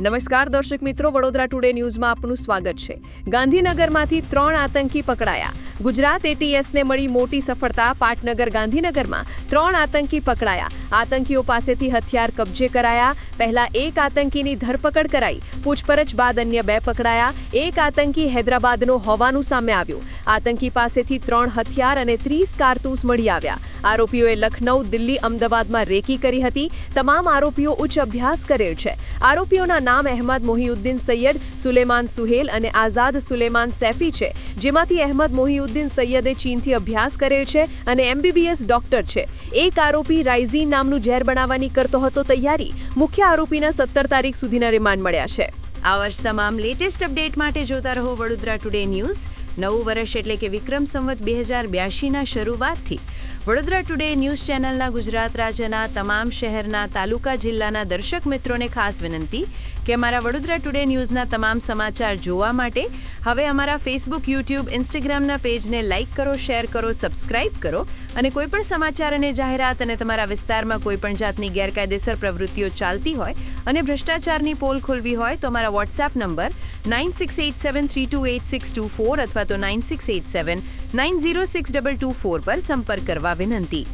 નમસ્કાર દર્શક મિત્રો, વડોદરા ટુડે ન્યૂઝમાં આપનું સ્વાગત છે. ગાંધીનગરમાંથી 3 આતંકી પકડાયા. ગુજરાત એટીએસને મળી મોટી સફળતા. પાટનગર ગાંધીનગરમાં 3 આતંકી પકડાયા. આતંકીઓ પાસેથી હથિયાર કબજે કરાયા. પહેલા એક આતંકીની ધરપકડ કરાઈ. પૂછપરછ બાદ અન્ય 2 પકડાયા. એક આતંકી હૈદરાબાદનો હોવાનું સામે આવ્યું. આતંકી પાસેથી 3 હથિયાર અને 30 કારતૂસ મળી આવ્યા. આરોપીઓએ લખનૌ, દિલ્હી, અમદાવાદમાં રેકી કરી હતી. તમામ આરોપીઓ ઉચ્ચ અભ્યાસ કરેલ છે. આરોપીઓના નામ અહેમદ મોહિઉદ્દીન સૈયદ, સુલેમાન સુહેલ અને આઝાદ સુલેમાન સૈફી છે. જેમાંથી અહેમદ મોહિઉદ્દીન સૈયદે ચીનથી અભ્યાસ કરેલ છે અને MBBS ડોક્ટર છે. એક આરોપી રાઇઝીન નામનું ઝેર બનાવવાની કરતો હતો તૈયારી. મુખ્ય આરોપીના 17 તારીખ સુધીના રિમાન્ડ મળ્યા છે. આવા જ તમામ લેટેસ્ટ અપડેટ માટે જોતા રહો વડોદરા ટુડે ન્યૂઝ. નવું વર્ષ એટલે કે વિક્રમ સંવત 2082ના શરૂઆતથી વડોદરા ટુડે ન્યૂઝ ચેનલના ગુજરાત રાજ્યના તમામ શહેરના, તાલુકા, જિલ્લાના દર્શક મિત્રોને ખાસ વિનંતી કે અમારા વડોદરા ટુડે ન્યૂઝના તમામ સમાચાર જોવા માટે હવે અમારા ફેસબુક, યુટ્યુબ, ઇન્સ્ટાગ્રામના પેજને લાઇક કરો, શેર કરો, સબસ્ક્રાઇબ કરો અને કોઈપણ સમાચાર અને જાહેરાત અને તમારા વિસ્તારમાં કોઈપણ જાતની ગેરકાયદેસર પ્રવૃત્તિઓ ચાલતી હોય અને ભ્રષ્ટાચારની પોલ ખોલવી હોય તો અમારા વોટ્સએપ નંબર 9687328624 અથવા તો 9687906224 પર સંપર્ક કરવા વિનંતી.